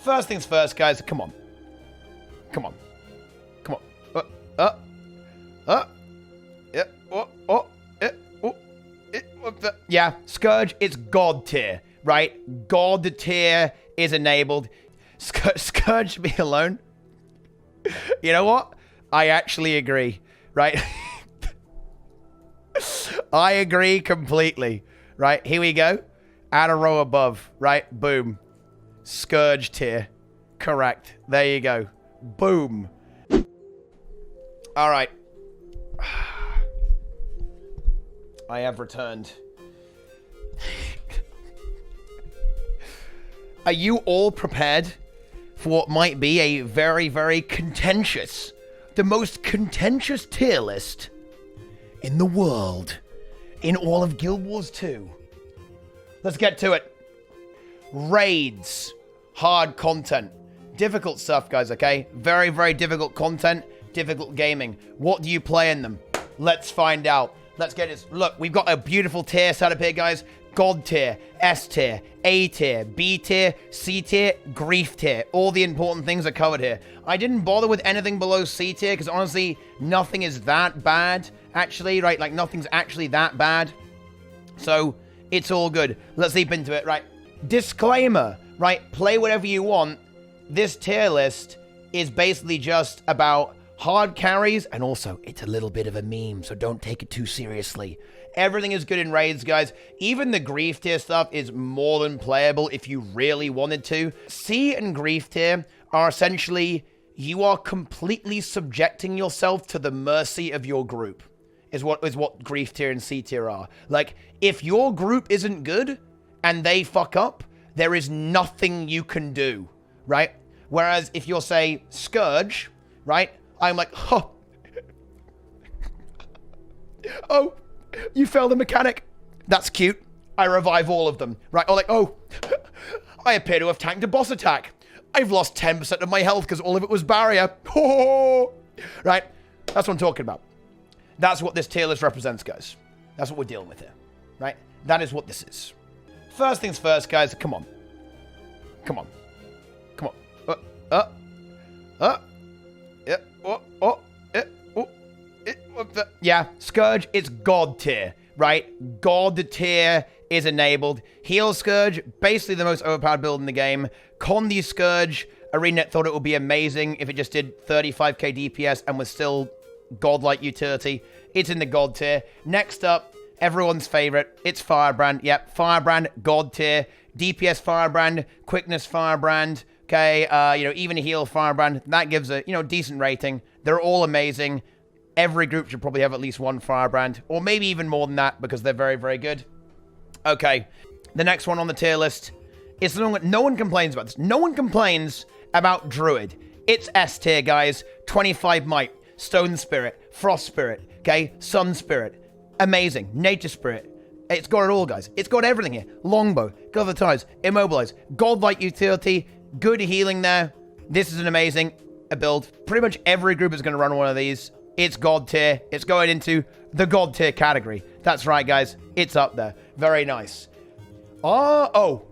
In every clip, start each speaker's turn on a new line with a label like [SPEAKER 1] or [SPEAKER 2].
[SPEAKER 1] First things first, guys. Come on. Come on. Come on. Yeah, Scourge, it's God tier, right? God tier is enabled. Scourge should be alone. You know what? I actually agree, right? I agree completely, right? Here we go. Add a row above, right? Boom. Scourge tier. Correct. There you go. Boom. All right. I have returned. Are you all prepared for what might be a very, very contentious, the most contentious tier list in the world, in all of Guild Wars 2? Let's get to it. Raids. Hard content. Difficult stuff, guys, okay? Very, very difficult content. Difficult gaming. What do you play in them? Let's find out. Let's get this. Look, we've got a beautiful tier set up here, guys. God tier, S tier, A tier, B tier, C tier, grief tier. All the important things are covered here. I didn't bother with anything below C tier because honestly, nothing is that bad, actually, right? Like, nothing's actually that bad. So, it's all good. Let's leap into it, right? Disclaimer, right? Play whatever you want. This tier list is basically just about hard carries, and also, it's a little bit of a meme, so don't take it too seriously. Everything is good in raids, guys. Even the grief tier stuff is more than playable if you really wanted to. C and grief tier are essentially, you are completely subjecting yourself to the mercy of your group, is what grief tier and C tier are. Like, if your group isn't good, and they fuck up, there is nothing you can do, right? Whereas if you're, say, Scourge, right? I'm like, oh. Oh, you failed the mechanic. That's cute. I revive all of them, right? Or like, oh, I appear to have tanked a boss attack. I've lost 10% of my health because all of it was barrier. Oh, right? That's what I'm talking about. That's what this tier list represents, guys. That's what we're dealing with here, right? That is what this is. First things first, guys. Come on. Come on. Come on. Yeah, Scourge, it's God tier, right? God tier is enabled. Heal Scourge, basically the most overpowered build in the game. Con the Scourge, ArenaNet thought it would be amazing if it just did 35k DPS and was still godlike utility. It's in the God tier. Next up, everyone's favorite, it's Firebrand. Yep, Firebrand, God tier. DPS Firebrand, quickness Firebrand. Okay, even heal Firebrand. That gives a, decent rating. They're all amazing. Every group should probably have at least one Firebrand, or maybe even more than that, because they're very, very good. Okay, the next one on the tier list is something that no one complains about this. No one complains about Druid. It's S tier, guys. 25 might, Stone Spirit, Frost Spirit, okay, Sun Spirit, amazing, Nature Spirit. It's got it all, guys. It's got everything here. Longbow, Cover Ties, Immobilize, godlike utility, good healing there. This is an amazing build. Pretty much every group is going to run one of these. It's God tier. It's going into the God tier category. That's right, guys. It's up there. Very nice. Oh,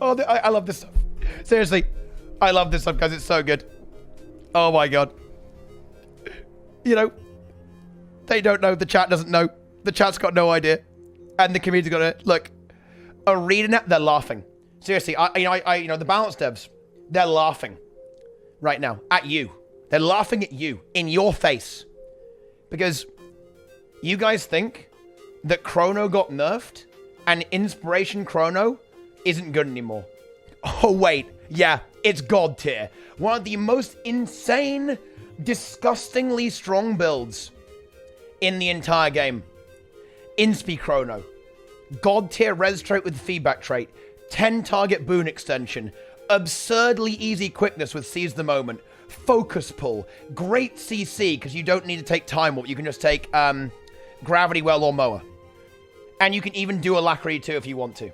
[SPEAKER 1] I love this stuff. Seriously, I love this stuff, guys. It's so good. Oh, my God. They don't know. The chat doesn't know. The chat's got no idea. And the community's got it. Look, ArenaNet, they're laughing. Seriously, the balance devs, they're laughing right now at you. They're laughing at you in your face because you guys think that Chrono got nerfed and Inspiration Chrono isn't good anymore. Oh, wait. Yeah, it's God tier. One of the most insane, disgustingly strong builds in the entire game. Inspi Chrono. God tier res trait with feedback trait. 10 target boon extension. Absurdly easy quickness with seize the moment. Focus pull. Great CC because you don't need to take time warp. You can just take gravity well or mower. And you can even do alacrity too if you want to.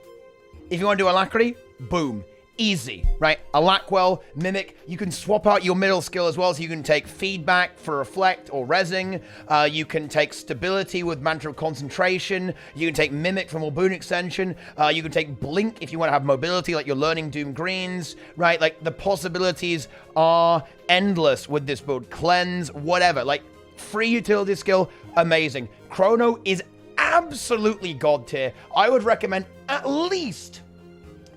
[SPEAKER 1] If you want to do alacrity, boom. Easy, right? Alacquel, Mimic. You can swap out your middle skill as well, so you can take Feedback for Reflect or Rezzing. You can take Stability with Mantra of Concentration. You can take Mimic for more boon extension. You can take Blink if you want to have mobility, like you're learning Doom Greens, right? Like, the possibilities are endless with this build. Cleanse, whatever. Like, free utility skill, amazing. Chrono is absolutely god tier. I would recommend at least,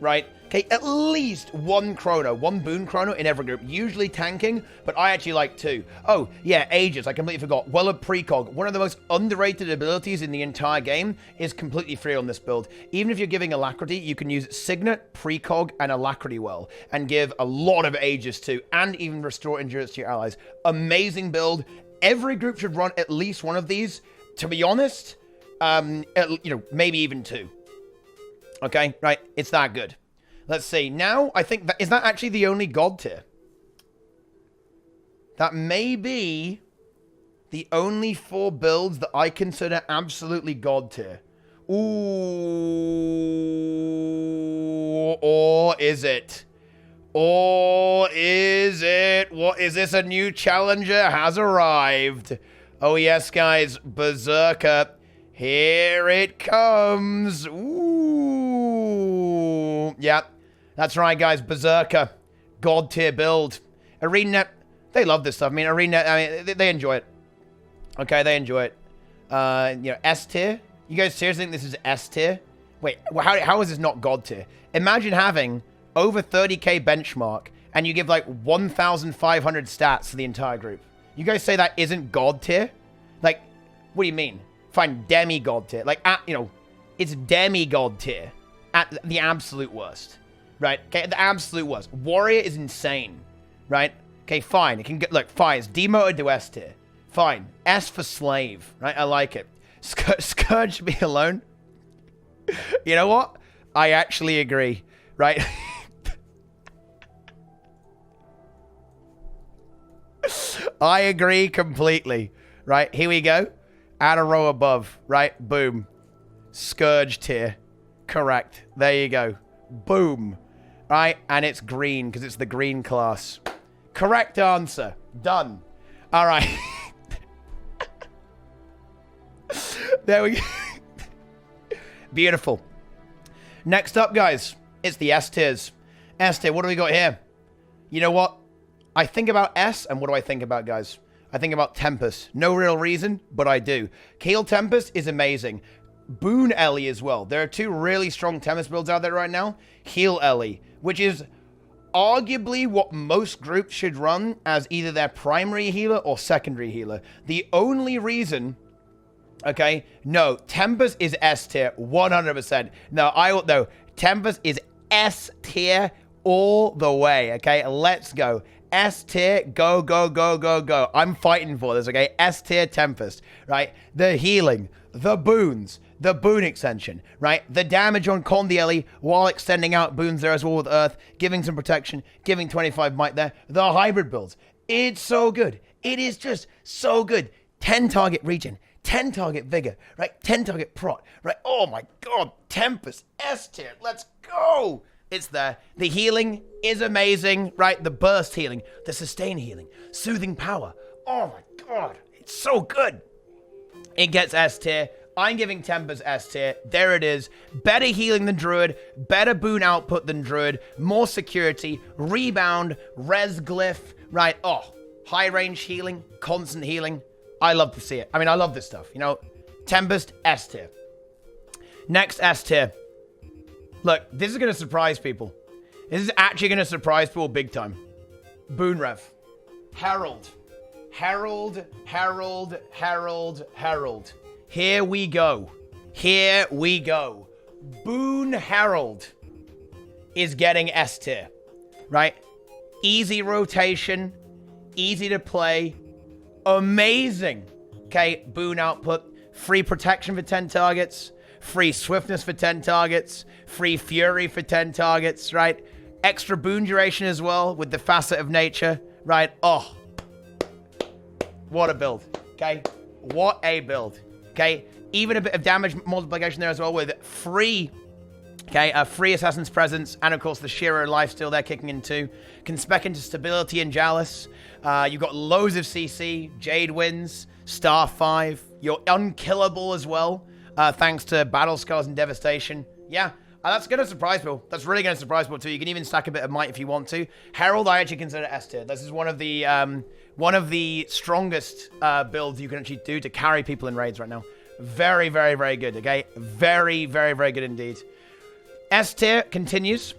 [SPEAKER 1] right? Okay, at least one boon chrono in every group. Usually tanking, but I actually like 2. Oh, yeah, Aegis. I completely forgot. Well, a precog. One of the most underrated abilities in the entire game is completely free on this build. Even if you're giving Alacrity, you can use Signet, precog, and Alacrity well, and give a lot of Aegis too, and even restore endurance to your allies. Amazing build. Every group should run at least one of these. To be honest, maybe even 2. Okay, right? It's that good. Let's see. Now, I think is that actually the only god tier? That may be the only 4 builds that I consider absolutely god tier. Ooh. Or is it? Or is it? What is this? A new challenger has arrived. Oh, yes, guys. Berserker. Here it comes. Ooh. Yeah. That's right, guys. Berserker. God tier build. ArenaNet. They love this stuff. I mean, ArenaNet, they enjoy it. Okay, they enjoy it. S tier. You guys seriously think this is S tier? Wait, how is this not God tier? Imagine having over 30k benchmark and you give like 1,500 stats to the entire group. You guys say that isn't God tier? Like, what do you mean? Fine, demigod tier. Like, it's demigod tier at the absolute worst. Right? Okay, the absolute worst. Warrior is insane. Right? Okay, fine. It can get, look, fine. It's demoted to S tier. Fine. S for slave. Right? I like it. Scourge should be alone. You know what? I actually agree. Right? I agree completely. Right? Here we go. Add a row above. Right? Boom. Scourge tier. Correct. There you go. Boom. Right? And it's green because it's the green class. Correct answer. Done. All right. There we go. Beautiful. Next up, guys, it's the S tiers. S tier, what do we got here? You know what? I think about S, and what do I think about, guys? I think about Tempest. No real reason, but I do. Keel Tempest is amazing. Boon Ellie as well. There are 2 really strong Tempest builds out there right now. Heal Ellie, which is arguably what most groups should run as either their primary healer or secondary healer. The only reason... Okay, no, Tempest is S tier, 100%. No, Tempest is S tier all the way, okay? Let's go. S tier, go, go, go, go, go. I'm fighting for this, okay? S tier Tempest, right? The healing, the boons, the boon extension, right? The damage on Condielli while extending out boons there as well with Earth, giving some protection, giving 25 might there. The hybrid builds. It's so good. It is just so good. 10 target regen. 10 target vigor, right? 10 target prot, right? Oh my god, Tempest, S tier, let's go! It's there. The healing is amazing, right? The burst healing, the sustain healing, soothing power. Oh my god, it's so good. It gets S tier. I'm giving Tempest S tier. There it is. Better healing than Druid, better boon output than Druid, more security, rebound, res glyph, right? Oh, high range healing, constant healing. I love to see it. I mean, I love this stuff. You know, Tempest, S tier. Next, S tier. Look, this is going to surprise people. This is actually going to surprise people big time. Boon Rev. Herald. Herald, Herald, Herald, Herald. Here we go. Here we go. Boon Herald is getting S tier. Right? Easy rotation. Easy to play. Amazing. Okay, boon output. Free protection for 10 targets. Free swiftness for 10 targets. Free fury for 10 targets, right? Extra boon duration as well with the facet of nature, right? Oh. What a build, okay? What a build, okay? Even a bit of damage multiplication there as well with free Okay, free Assassin's Presence, and of course the Shiro lifesteal there kicking in too. Can spec into Stability and Chalice. You've got loads of CC, Jade Winds, Star 5. You're unkillable as well, thanks to Battle Scars and Devastation. Yeah, that's going to surprise people. That's really going to surprise people too. You can even stack a bit of Might if you want to. Herald, I actually consider S tier. This is one of the strongest builds you can actually do to carry people in raids right now. Very, very, very good, okay? Very, very, very good indeed. S tier continues.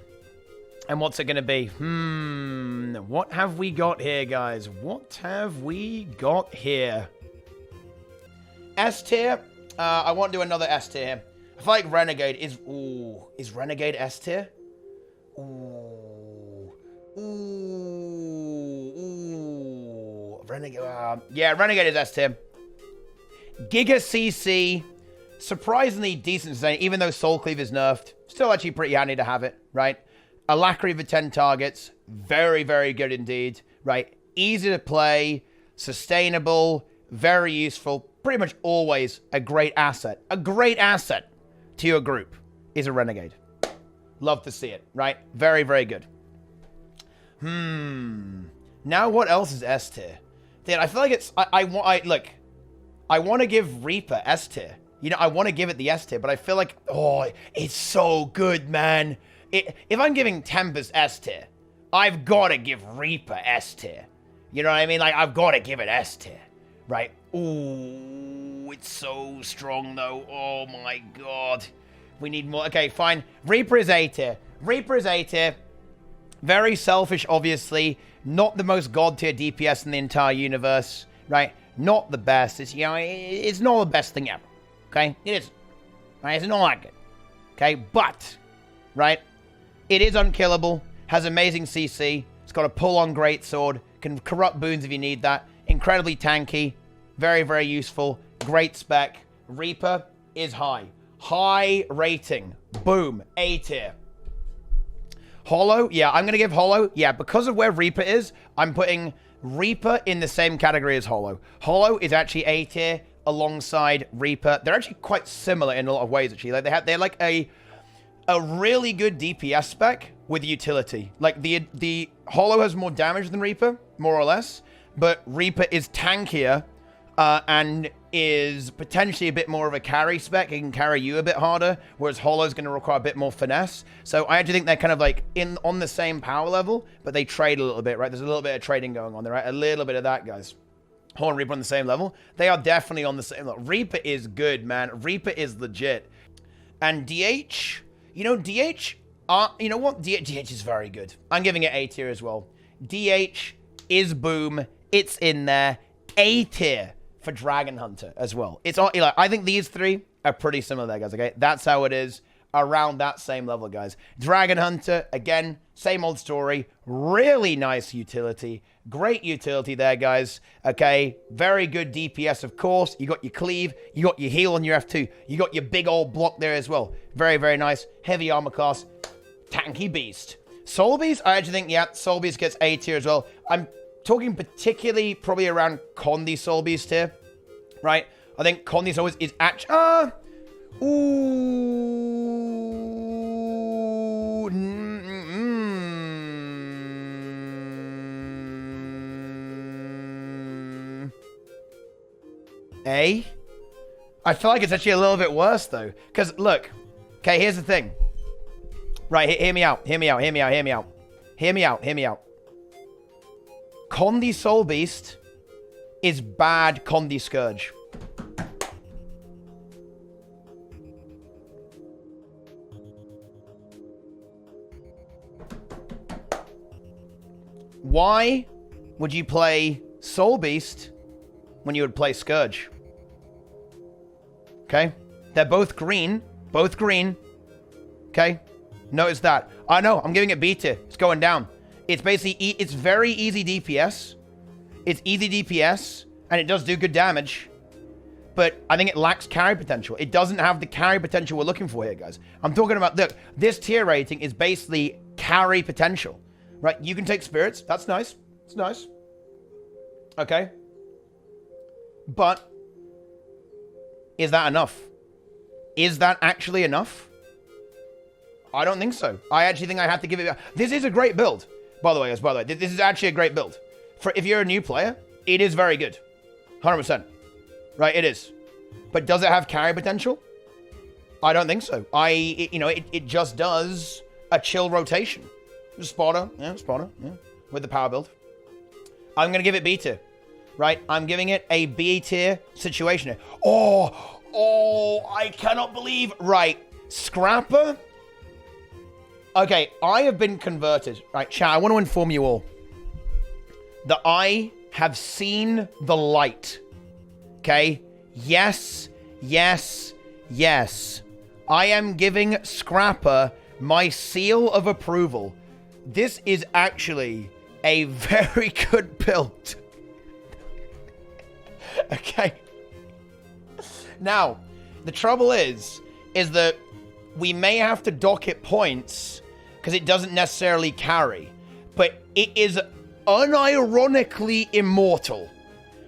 [SPEAKER 1] And what's it going to be? What have we got here, guys? What have we got here? S tier. I want to do another S tier here. I feel like Renegade is... Ooh. Is Renegade S tier? Ooh. Renegade... yeah, Renegade is S tier. Giga CC. Surprisingly decent design, even though Soul Cleave is nerfed. Still actually pretty handy to have it, right? Alacrity for 10 targets. Very, very good indeed, right? Easy to play. Sustainable. Very useful. Pretty much always a great asset. A great asset to your group is a Renegade. Love to see it, right? Very, very good. Now what else is S tier? Dude, I feel like it's... Look, I want to give Reaper S tier. You know, I want to give it the S tier, but I feel like, oh, it's so good, man. If I'm giving Tempest S tier, I've got to give Reaper S tier. You know what I mean? Like, I've got to give it S tier, right? Ooh, it's so strong, though. Oh, my God. We need more. Okay, fine. Reaper is A tier. Reaper is A tier. Very selfish, obviously. Not the most God tier DPS in the entire universe, right? Not the best. It's, you know, it's not the best thing ever. Okay? It is. Right? It's not that good. Okay? But, right? It is unkillable. Has amazing CC. It's got a pull-on greatsword. Can corrupt boons if you need that. Incredibly tanky. Very, very useful. Great spec. Reaper is high. High rating. Boom. A tier. Hollow? Yeah, I'm going to give Hollow. Yeah, because of where Reaper is, I'm putting Reaper in the same category as Hollow. Hollow is actually A tier alongside Reaper. They're actually quite similar in a lot of ways, actually. Like they're like a really good DPS spec with utility. Like the Hollow has more damage than Reaper, more or less, but Reaper is tankier and is potentially a bit more of a carry spec. It can carry you a bit harder, whereas Hollow's going to require a bit more finesse. So I actually think they're kind of like on the same power level, but they trade a little bit, right? There's a little bit of trading going on there, right? A little bit of that, guys. Hollow and Reaper on the same level. They are definitely on the same level. Reaper is good, man. Reaper is legit. And DH, you know, DH, you know what? DH is very good. I'm giving it A tier as well. DH is boom. It's in there. A tier for Dragon Hunter as well. It's all, like, I think these three are pretty similar there, guys, okay? That's how it is. Around that same level, guys. Dragon Hunter, again, same old story. Really nice utility. Great utility there, guys. Okay, very good DPS, of course. You got your cleave. You got your heal on your F2. You got your big old block there as well. Very, very nice. Heavy armor class. Tanky beast. Soul Beast, I actually think, yeah, Soul Beast gets A tier as well. I'm talking particularly probably around Condi Soul Beast here, right? I think Condi Soul Beast is actually... A? I feel like it's actually a little bit worse, though. Because, look. Okay, here's the thing. Right, hear me out. Hear me out. Hear me out. Hear me out. Hear me out. Hear me out. Condi Soul Beast is bad Condi Scourge. Why would you play Soul Beast when you would play Scourge? Okay? They're both green. Both green. Okay? Notice that. I know. I'm giving it B tier. It's going down. It's basically... it's very easy DPS. It's easy DPS. And it does do good damage. But I think it lacks carry potential. It doesn't have the carry potential we're looking for here, guys. I'm talking about... look, this tier rating is basically carry potential. Right? You can take spirits. That's nice. It's nice. Okay? But... is that enough? Is that actually enough? I don't think so. I actually think I have to give it... This is a great build, by the way, guys. By the way, this is actually a great build. If you're a new player, it is very good. 100%. Right, it is. But does it have carry potential? I don't think so. It just does a chill rotation. Spotter, yeah, with the power build. I'm going to give it B tier, right? I'm giving it a B tier situation. Oh, I cannot believe. Right, Scrapper. Okay, I have been converted. Right, chat, I want to inform you all that I have seen the light. Okay? Yes. I am giving Scrapper my seal of approval. This is actually a very good build. Okay. Now, the trouble is that we may have to dock it points because it doesn't necessarily carry, but it is unironically immortal,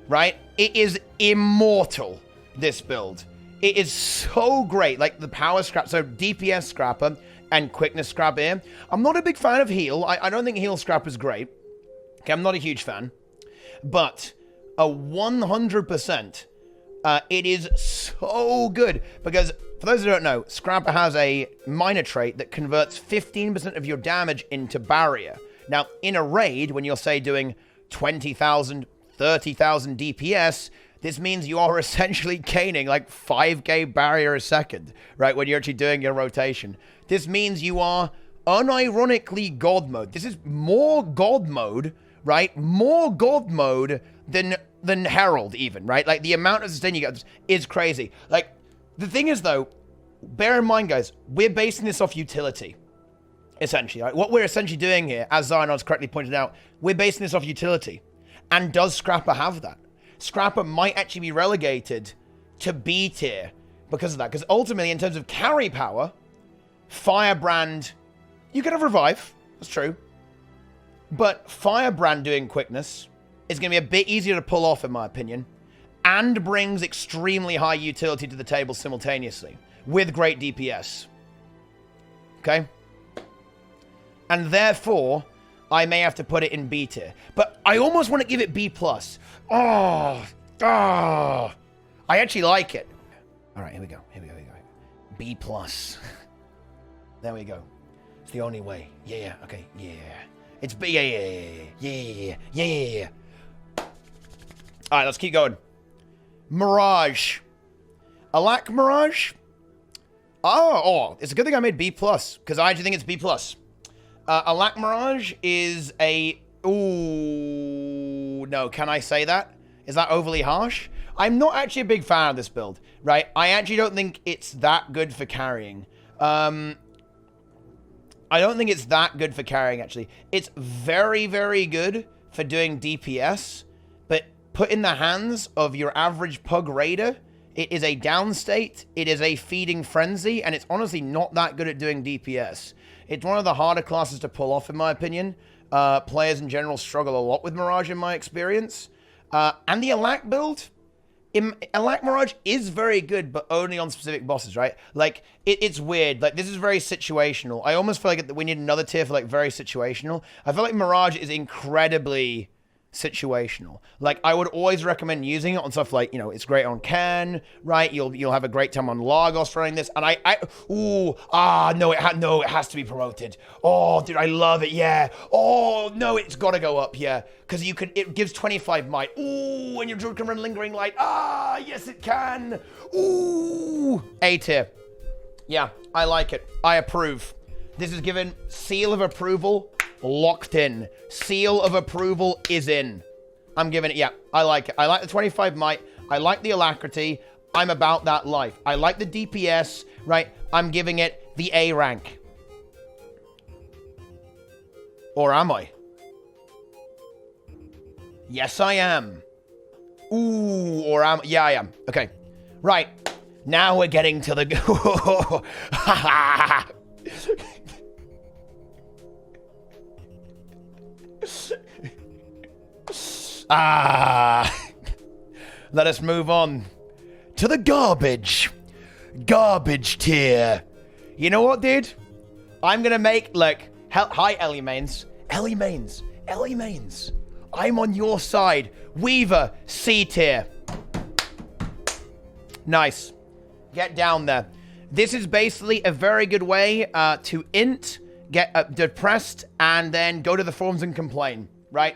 [SPEAKER 1] right? It is immortal, this build. It is so great, like the power scrap, so DPS Scrapper and quickness Scrapper here. I'm not a big fan of heal. I don't think heal Scrapper is great. Okay, I'm not a huge fan. But a 100%, it is so good. Because, for those who don't know, Scrapper has a minor trait that converts 15% of your damage into barrier. Now, in a raid, when you're, say, doing 20,000, 30,000 DPS, this means you are essentially gaining like 5k barrier a second, right, when you're actually doing your rotation. This means you are unironically God mode. This is more God mode, right? More God mode than Herald even, right? Like the amount of sustain you get is crazy. Like the thing is though, bear in mind guys, we're basing this off utility. Essentially, right? What we're essentially doing here, as Zionod's correctly pointed out, we're basing this off utility. And does Scrapper have that? Scrapper might actually be relegated to B tier because of that. Because ultimately, in terms of carry power, Firebrand, you can have revive. That's true. But Firebrand doing quickness is going to be a bit easier to pull off, in my opinion, and brings extremely high utility to the table simultaneously with great DPS. Okay? And therefore, I may have to put it in B tier. But I almost want to give it B+. I actually like it. All right, here we go. B+. There we go. It's the only way. Yeah, okay, yeah. It's B, yeah. All right, let's keep going. Mirage. Alack Mirage? Oh, it's a good thing I made B+, because I actually think it's B+. Alack Mirage is a... Ooh, no, can I say that? Is that overly harsh? I'm not actually a big fan of this build, right? I actually don't think it's that good for carrying. I don't think it's that good for carrying, actually. It's very, very good for doing DPS, but put in the hands of your average pug raider, it is a downstate, it is a feeding frenzy, and it's honestly not that good at doing DPS. It's one of the harder classes to pull off, in my opinion. Players in general struggle a lot with Mirage, in my experience. And the Alack build, Alack Mirage is very good, but only on specific bosses, right? Like, it's weird. Like, this is very situational. I almost feel like we need another tier for, like, very situational. I feel like Mirage is incredibly situational. Like, I would always recommend using it on stuff like, you know, it's great on Can, right? You'll have a great time on Lagos running this. And no, it has to be promoted. Oh, dude, I love it, yeah. Oh, no, it's got to go up, yeah. Because it gives 25 might. Ooh, and your druid can run Lingering Light. Ah, yes, it can. Ooh. A tier. Yeah, I like it. I approve. This is given seal of approval. Locked in. Seal of approval is in. I'm giving it, yeah, I like it. I like the 25 might. I like the alacrity. I'm about that life. I like the DPS, right? I'm giving it the A rank. Or am I? Yes, I am. Ooh, or am... Yeah, I am. Okay. Right. Now we're getting to the... Let us move on to the garbage tier. You know what, dude? I'm gonna make, look, hi, Ellie Mains. Ellie Mains. Ellie Mains. I'm on your side. Weaver, C tier. Nice. Get down there. This is basically a very good way to int, get depressed, and then go to the forums and complain, right?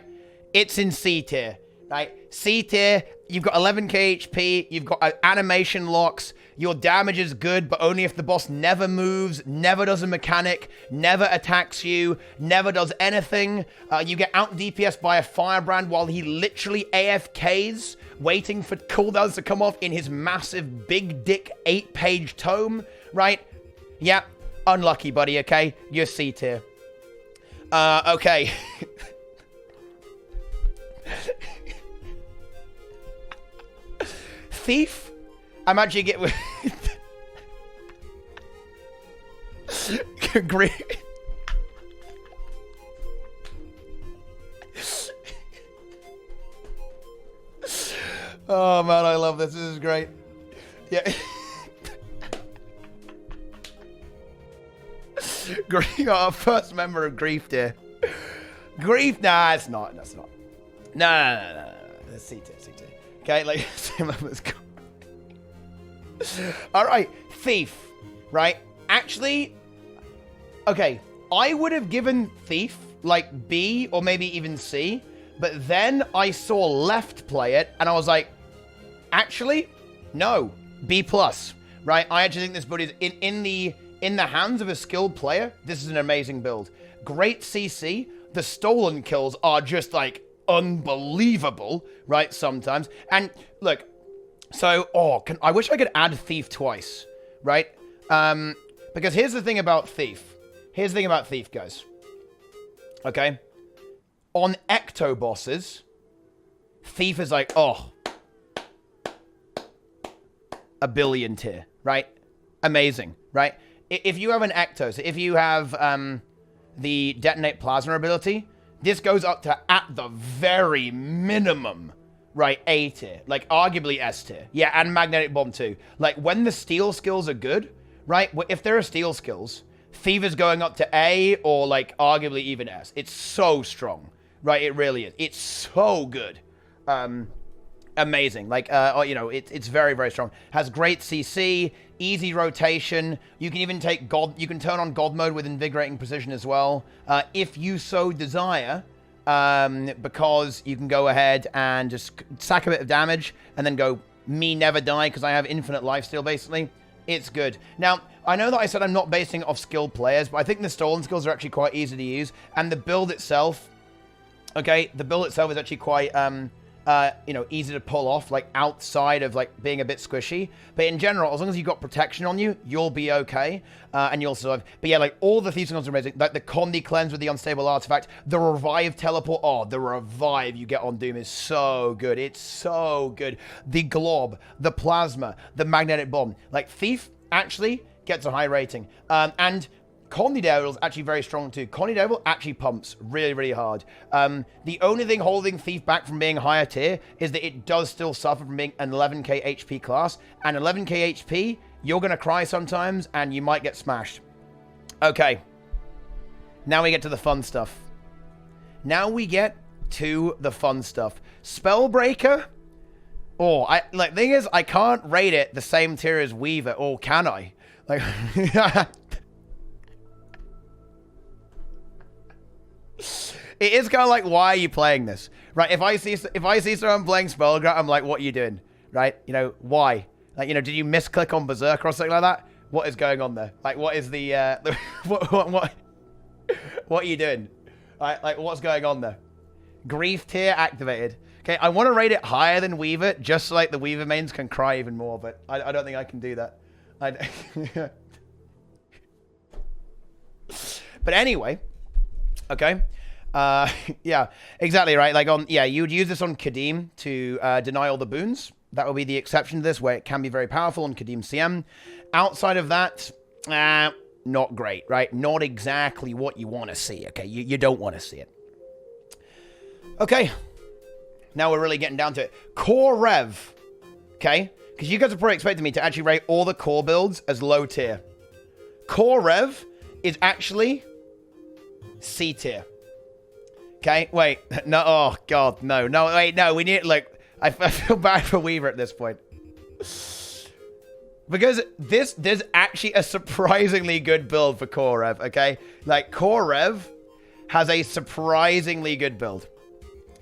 [SPEAKER 1] It's in C tier, right? C tier, you've got 11k HP, you've got animation locks, your damage is good, but only if the boss never moves, never does a mechanic, never attacks you, never does anything. You get out DPS by a Firebrand while he literally AFKs, waiting for cooldowns to come off in his massive big dick 8-page tome, right? Yeah, unlucky, buddy, okay? You're C tier. Okay. Thief? I'm actually getting... Great. Oh, man, I love this. This is great. Yeah. Grief, our first member of Grief, dear. Grief? Nah, it's not. That's not. No. That's C tier. Okay, like, let's go. All right, Thief, right? Actually, okay, I would have given Thief, like, B or maybe even C, but then I saw Left play it, and I was like, actually, no, B+, right? I actually think this build is, in the hands of a skilled player, this is an amazing build. Great CC, the stolen kills are just, like, unbelievable, right, sometimes. And, look, so, I wish I could add Thief twice, right? Because here's the thing about Thief. Here's the thing about Thief, guys. Okay? On Ecto bosses, Thief is like, a billion tier, right? Amazing, right? If you have an Ecto, so if you have the Detonate Plasma ability, this goes up to, at the very minimum, right, A tier. Like, arguably S tier. Yeah, and Magnetic Bomb too. Like, when the steel skills are good, right, if there are steel skills, Thief is going up to A or, like, arguably even S. It's so strong, right? It really is. It's so good. Amazing. Like, you know, it's very, very strong. Has great CC, easy rotation. You can even take God, you can turn on God mode with Invigorating Precision as well, if you so desire. Because you can go ahead and just sack a bit of damage and then go, me never die because I have infinite lifesteal, basically. It's good. Now, I know that I said I'm not basing it off skilled players, but I think the stolen skills are actually quite easy to use. And the build itself, okay, the build itself is actually quite, you know, easy to pull off, like, outside of, like, being a bit squishy. But in general, as long as you've got protection on you, you'll be okay, and you'll survive. But yeah, like, all the Thief skills are amazing. Like, the Condi Cleanse with the Unstable Artifact, the Revive Teleport. Oh, the Revive you get on Doom is so good. It's so good. The Glob, the Plasma, the Magnetic Bomb. Like, Thief actually gets a high rating. And Condi Devil is actually very strong too. Condi Devil actually pumps really, really hard. The only thing holding Thief back from being higher tier is that it does still suffer from being an 11k HP class. And 11k HP, you're going to cry sometimes and you might get smashed. Okay. Now we get to the fun stuff. Spellbreaker. Like, thing is, I can't rate it the same tier as Weaver, or can I? Like, it is kind of like, why are you playing this? Right, if I see someone playing Spellbreaker, I'm like, what are you doing? Right? You know, why? Like, you know, did you misclick on Berserker or something like that? What is going on there? Like, what is the, what are you doing? Like, what's going on there? Grief tier activated. Okay, I want to rate it higher than Weaver, just so, like, the Weaver mains can cry even more, but I don't think I can do that. But anyway, okay. Yeah, exactly right. Like, you would use this on Kadim to deny all the boons. That will be the exception to this, where it can be very powerful on Kadim CM. Outside of that, not great, right? Not exactly what you want to see, okay? You don't want to see it. Okay. Now we're really getting down to it. Core Rev, okay? Because you guys are probably expecting me to actually rate all the core builds as low tier. Core Rev is actually C tier. Okay, wait, no, oh god, no, wait, no, we need, like, I feel bad for Weaver at this point. Because there's actually a surprisingly good build for Core Rev, okay? Like, Core Rev has a surprisingly good build.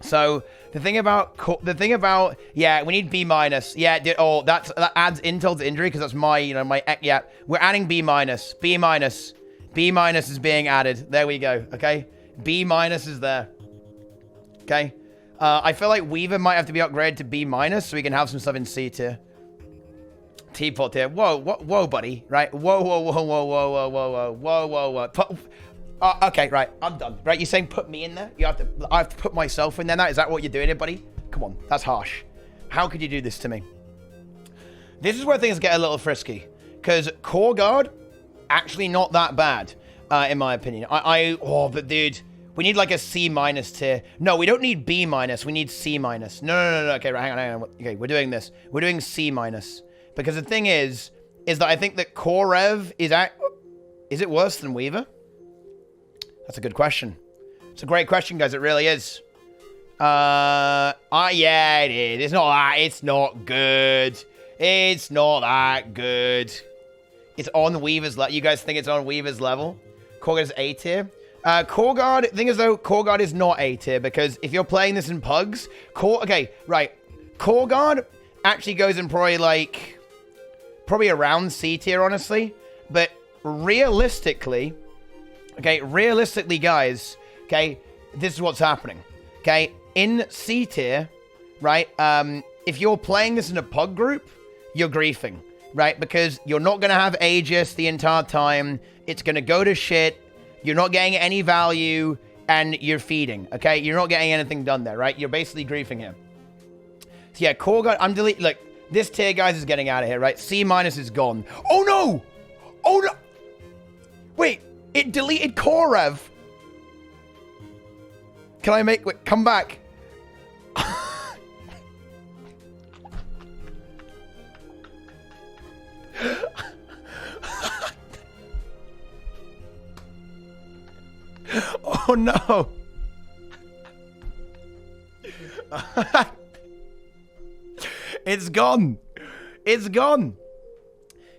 [SPEAKER 1] So, the thing about, yeah, we need B-. Yeah, that adds insult to injury, because that's my, yeah, we're adding B-. B-. B- is being added. There we go, okay? B- is there. Okay? I feel like Weaver might have to be upgraded to B- so we can have some stuff in C tier. Teapot tier. Whoa, buddy. Right? Whoa. Okay, right. I'm done. Right? You're saying put me in there? I have to put myself in there now? Is that what you're doing here, buddy? Come on. That's harsh. How could you do this to me? This is where things get a little frisky. Because Core Guard, actually not that bad, in my opinion. But dude, we need like a C- tier. No, we don't need B-. We need C-. No. Okay, right, hang on. Okay, we're doing this. We're doing C-. Because the thing is that I think that Core Rev is it worse than Weaver? That's a good question. It's a great question, guys. It really is. Yeah, it is. It's not good. It's not that good. It's on Weaver's level. You guys think it's on Weaver's level? Core Guard is A tier. Core Guard, the thing is though, Core Guard is not A tier because if you're playing this in pugs, Core Guard actually goes in probably around C tier, honestly. But realistically, guys, okay, this is what's happening. Okay, in C tier, right, if you're playing this in a pug group, you're griefing, right? Because you're not going to have Aegis the entire time. It's going to go to shit. You're not getting any value, and you're feeding, okay? You're not getting anything done there, right? You're basically griefing here. So yeah, Core Guard, I'm deleting, look, this tier, guys, is getting out of here, right? C- is gone. Oh, no! Oh, no! Wait, it deleted Core Rev. Can I wait, come back. Oh no! It's gone! It's gone!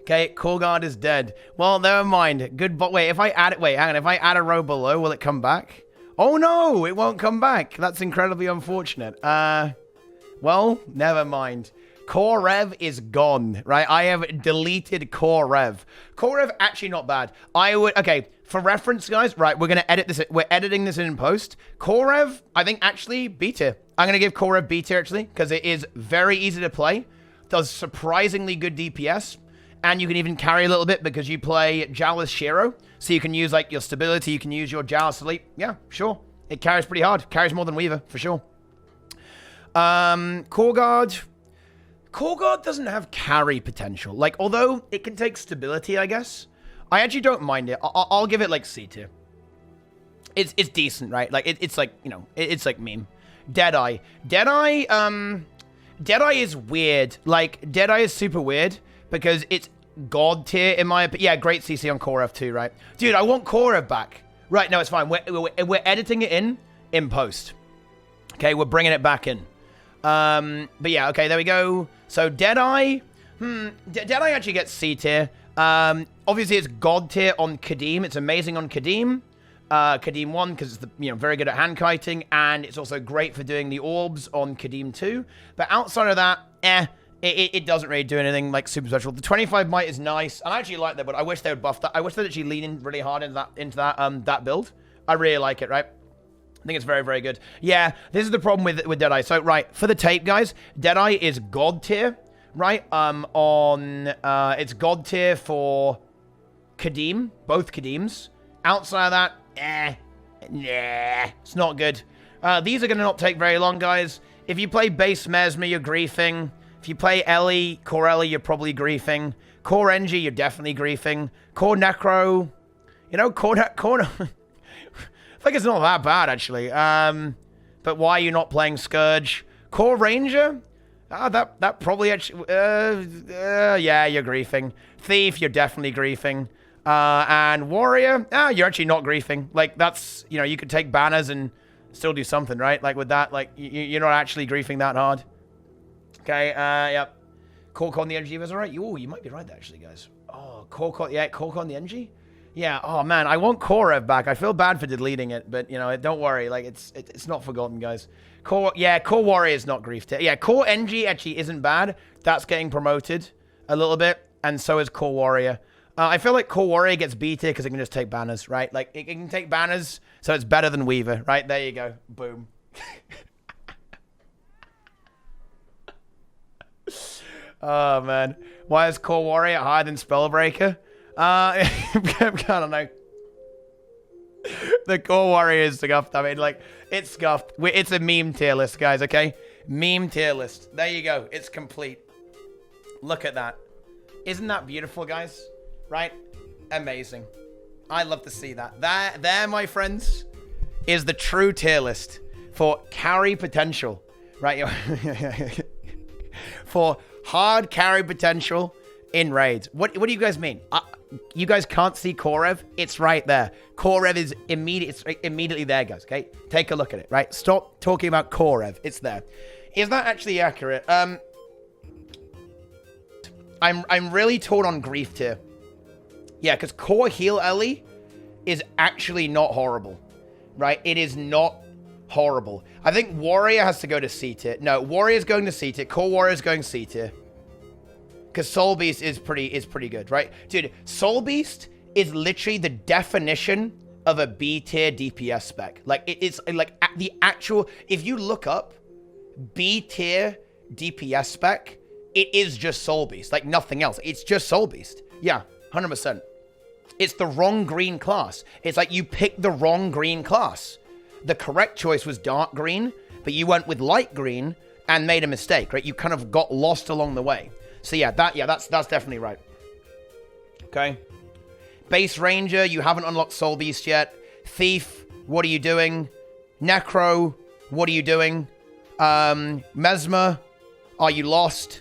[SPEAKER 1] Okay, Core Guard is dead. Well, never mind. Good, but wait, if I add it, hang on, if I add a row below, will it come back? Oh no, it won't come back. That's incredibly unfortunate. Well, never mind. Core Rev is gone, right? I have deleted Core Rev. Core Rev, actually not bad. Okay, for reference, guys, right, we're going to edit this. We're editing this in post. Core Rev, I think, actually, B tier. I'm going to give Core Rev B tier, actually, because it is very easy to play. Does surprisingly good DPS. And you can even carry a little bit because you play Jal with Shiro. So you can use, like, your stability. You can use your Jal sleep. Yeah, sure. It carries pretty hard. Carries more than Weaver, for sure. Core Guard. Core Guard doesn't have carry potential. Like, although it can take stability, I guess. I actually don't mind it. I'll give it, like, C tier. It's decent, right? Like, it's like, you know, it's like meme. Deadeye. Deadeye is weird. Like, Deadeye is super weird because it's God tier in my opinion. Yeah, great CC on Core F2, right? Dude, I want Core F back. Right, no, it's fine. We're editing it in post. Okay, we're bringing it back in. But yeah, okay, there we go. So Deadeye, Deadeye actually gets C tier. Obviously it's God tier on Kadim. It's amazing on Kadim. Kadim 1 because it's very good at hand kiting, and it's also great for doing the orbs on Kadim 2. But outside of that, it doesn't really do anything like super special. The 25 might is nice, and I actually like that, but I wish they would buff that. I wish they'd actually lean in really hard into that build. I really like it, right? I think it's very, very good. Yeah, this is the problem with Deadeye. So, right, for the tape, guys, Deadeye is God tier, right? It's God tier for Kadim, both Kadims. Outside of that, it's not good. These are going to not take very long, guys. If you play base Mesmer, you're griefing. If you play Ellie, Core Ellie, you're probably griefing. Core Engie, you're definitely griefing. Core Necro, Core I think it's not that bad, actually. But why are you not playing Scourge? Core Ranger? That probably actually... yeah, you're griefing. Thief, you're definitely griefing. And warrior, you're actually not griefing. Like, that's, you know, you could take banners and still do something, right? Like, with that, like, you're not actually griefing that hard. Okay, yep. Cork on the energy was alright. Oh, you might be right, actually, guys. Oh, Cork on the energy? Yeah, oh, man, I want Korev back. I feel bad for deleting it, but, you know, don't worry. Like, it's not forgotten, guys. Core warrior is not grief tier. Yeah, core NG actually isn't bad. That's getting promoted a little bit, and so is core warrior. I feel like core warrior gets B tier because it can just take banners, right? Like, it can take banners, so it's better than Weaver, right? There you go. Boom. Oh, man. Why is core warrior higher than Spellbreaker? I don't know. The core warrior is scuffed. I mean, like, it's scuffed. It's a meme tier list, guys, okay? Meme tier list. There you go. It's complete. Look at that. Isn't that beautiful, guys? Right? Amazing. I love to see that. There, my friends, is the true tier list for carry potential. Right? For hard carry potential in raids. What do you guys mean? You guys can't see Korev? It's right there. Korev is immediately there, guys, okay? Take a look at it, right? Stop talking about Korev. It's there. Is that actually accurate? I'm really torn on grief tier. Yeah, because core heal Ellie is actually not horrible, right? It is not horrible. I think warrior has to go to C tier. No, warrior's going to C tier. Core warrior's going C tier. Because Soul Beast is pretty good, right? Dude, Soul Beast is literally the definition of a B tier DPS spec. Like, it's like the actual, if you look up B tier DPS spec, it is just Soul Beast, like nothing else. It's just Soul Beast. Yeah, 100%. It's the wrong green class. It's like you picked the wrong green class. The correct choice was dark green, but you went with light green and made a mistake, right? You kind of got lost along the way. So yeah, that's definitely right. Okay. Base Ranger, you haven't unlocked Soul Beast yet. Thief, what are you doing? Necro, what are you doing? Mesmer, are you lost?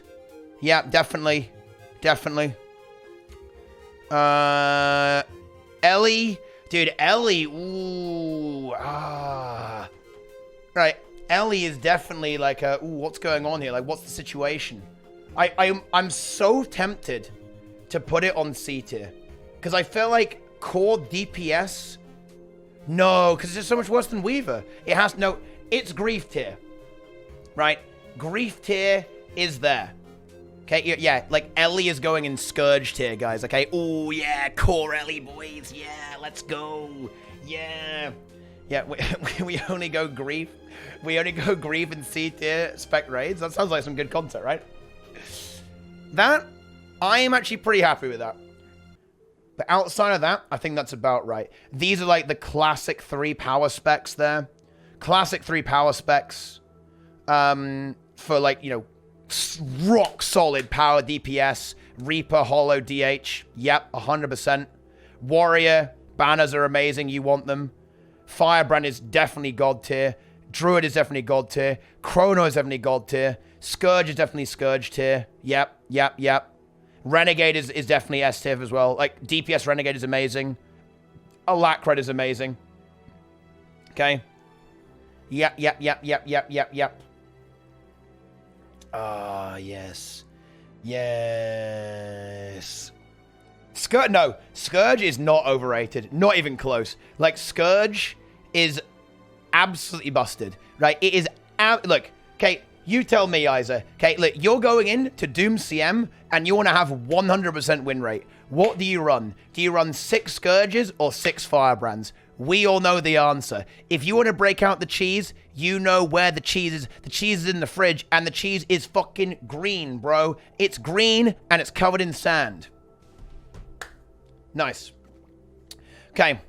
[SPEAKER 1] Yeah, definitely. Definitely. Ellie. Dude, Ellie. Ooh. Right. Ellie is definitely like a, ooh, what's going on here? Like, what's the situation? I'm so tempted to put it on C tier. Because I feel like core DPS. No, because it's just so much worse than Weaver. It has, no, it's grief tier. Right? Grief tier is there. Okay, yeah, like Ellie is going in Scourge tier, guys, okay? Oh, yeah, core Ellie, boys, yeah, let's go, yeah. Yeah, we only go grief. We only go grief in C tier spec raids. That sounds like some good content, right? That, I am actually pretty happy with that. But outside of that, I think that's about right. These are like the classic 3 power specs there. Classic 3 power specs for like, you know, rock solid power DPS, Reaper, Hollow, DH. Yep, 100%. Warrior, banners are amazing. You want them. Firebrand is definitely God tier. Druid is definitely God tier. Chrono is definitely God tier. Scourge is definitely Scourge tier. Yep, yep, yep. Renegade is definitely S tier as well. Like, DPS Renegade is amazing. Alacrite is amazing. Okay. Yep, yep, yep, yep, yep, yep, yep. Ah, yes. Yes. Scourge is not overrated. Not even close. Like, Scourge is absolutely busted, right? It is, look, okay, you tell me, Isa. Okay, look, you're going in to Doom CM and you want to have 100% win rate. What do you run? Do you run 6 Scourges or 6 Firebrands? We all know the answer. If you want to break out the cheese, you know where the cheese is. The cheese is in the fridge, and the cheese is fucking green, bro. It's green, and it's covered in sand. Nice. Okay.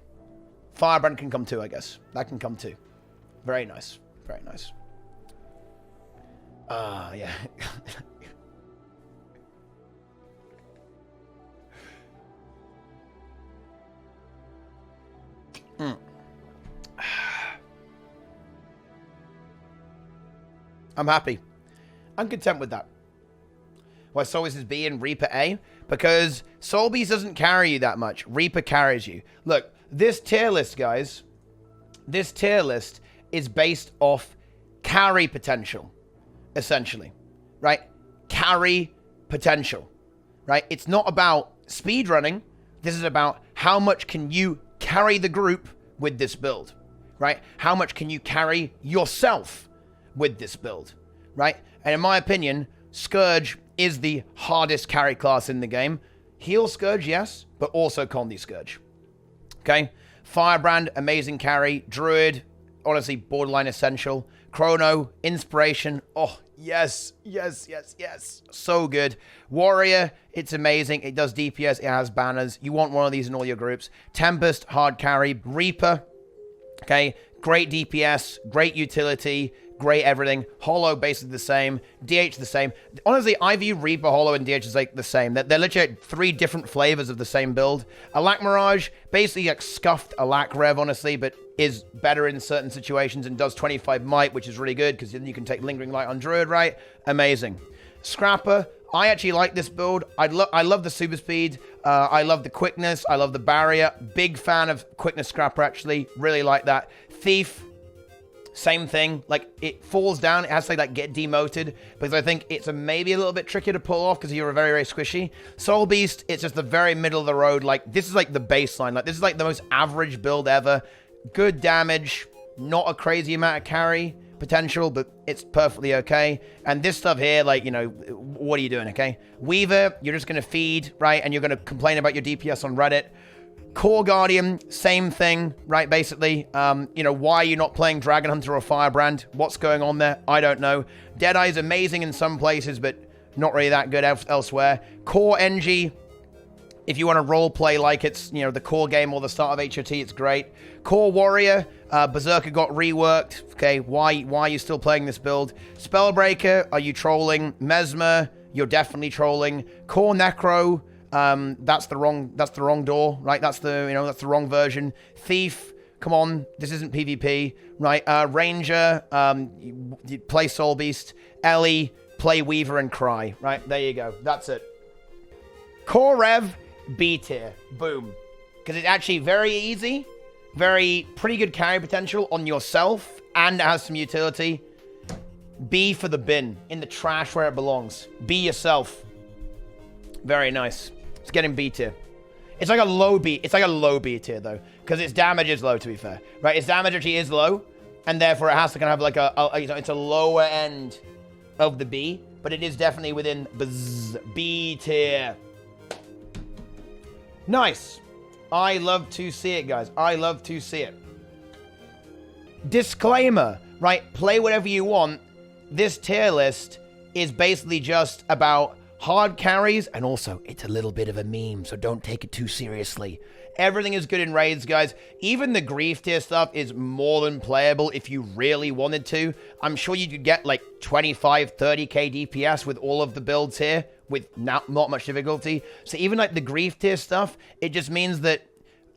[SPEAKER 1] Firebrand can come too, I guess. That can come too. Very nice. Very nice. Ah, yeah. I'm happy. I'm content with that. Why Soul Beast is B and Reaper A? Because Soul Beast doesn't carry you that much. Reaper carries you. Look, this tier list, guys, this tier list is based off carry potential, essentially, right? Carry potential, right? It's not about speed running. This is about how much can you carry the group with this build, right? How much can you carry yourself with this build, right? And in my opinion, Scourge is the hardest carry class in the game. Heal Scourge, yes, but also Condi Scourge. Okay? Firebrand, amazing carry. Druid, honestly, borderline essential. Chrono, inspiration. Oh, yes, yes, yes, yes. So good. Warrior, it's amazing. It does DPS. It has banners. You want one of these in all your groups. Tempest, hard carry. Reaper, okay? Great DPS, great utility, great everything. Hollow, basically the same. DH, the same. Honestly, I view Reaper, Hollow, and DH as like the same. They're literally 3 different flavors of the same build. Alack Mirage, basically like scuffed Alack Rev, honestly, but is better in certain situations and does 25 might, which is really good because then you can take Lingering Light on Druid, right? Amazing. Scrapper, I actually like this build. I love the super speed. I love the quickness. I love the barrier. Big fan of quickness Scrapper, actually. Really like that. Thief, same thing. Like, it falls down. It has to, like, get demoted because I think it's maybe a little bit trickier to pull off because you're very, very squishy. Soul Beast, it's just the very middle of the road. Like, this is, like, the baseline. Like, this is, like, the most average build ever. Good damage. Not a crazy amount of carry potential, but it's perfectly okay. And this stuff here, like, you know, what are you doing, okay? Weaver, you're just going to feed, right? And you're going to complain about your DPS on Reddit. Core Guardian, same thing, right? Basically, you know, why are you not playing Dragon Hunter or Firebrand? What's going on there? I don't know. Deadeye is amazing in some places, but not really that good elsewhere. Core NG, if you want to role play like it's, you know, the core game or the start of HOT, it's great. Core Warrior, Berserker got reworked. Okay, why are you still playing this build? Spellbreaker, are you trolling? Mesmer, you're definitely trolling. Core Necro, that's the wrong door, right? That's the wrong version. Thief, come on, this isn't PvP, right? Ranger, you play Soul Beast. Ellie, play Weaver and Cry, right? There you go. That's it. Core Rev, B tier. Boom. Because it's actually very easy, pretty good carry potential on yourself, and it has some utility. B for the bin, in the trash where it belongs. Be yourself. Very nice. It's getting B tier. It's like a low B. It's like a low B tier though, because its damage is low. To be fair, right? Its damage actually is low, and therefore it has to kind of have like it's a lower end of the B, but it is definitely within B tier. Nice. I love to see it, guys. I love to see it. Disclaimer, right? Play whatever you want. This tier list is basically just about hard carries, and also it's a little bit of a meme, so don't take it too seriously. Everything is good in raids, guys. Even the grief tier stuff is more than playable if you really wanted to. I'm sure you could get like 25, 30k DPS with all of the builds here with not much difficulty. So even like the grief tier stuff, it just means that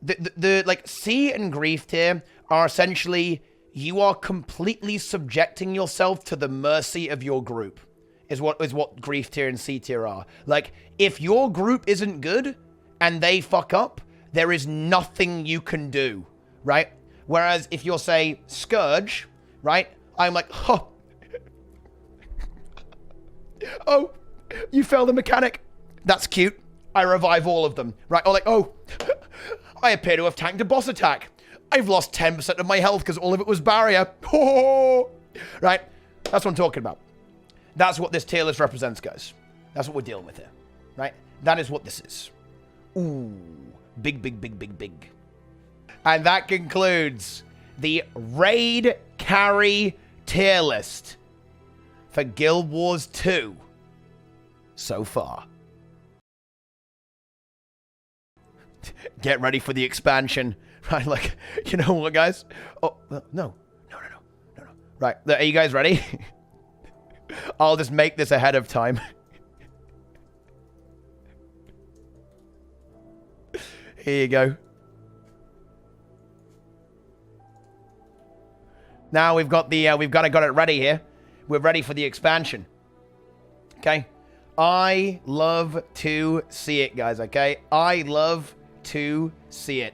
[SPEAKER 1] the like C and grief tier are essentially, you are completely subjecting yourself to the mercy of your group. Is what grief tier and C tier are. Like, if your group isn't good and they fuck up, there is nothing you can do, right? Whereas if you're, say, Scourge, right? I'm like, oh, oh, you failed the mechanic. That's cute. I revive all of them, right? Or like, oh, I appear to have tanked a boss attack. I've lost 10% of my health because all of it was barrier. Oh, right? That's what I'm talking about. That's what this tier list represents, guys. That's what we're dealing with here, right? That is what this is. Ooh, big, big, big, big, big. And that concludes the Raid Carry tier list for Guild Wars 2 so far. Get ready for the expansion, right? Like, you know what, guys? Oh, no. Right, are you guys ready? I'll just make this ahead of time. Here you go. Now we've got the, got it ready here. We're ready for the expansion. Okay. I love to see it, guys, okay? I love to see it.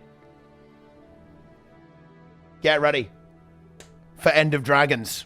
[SPEAKER 1] Get ready for End of Dragons.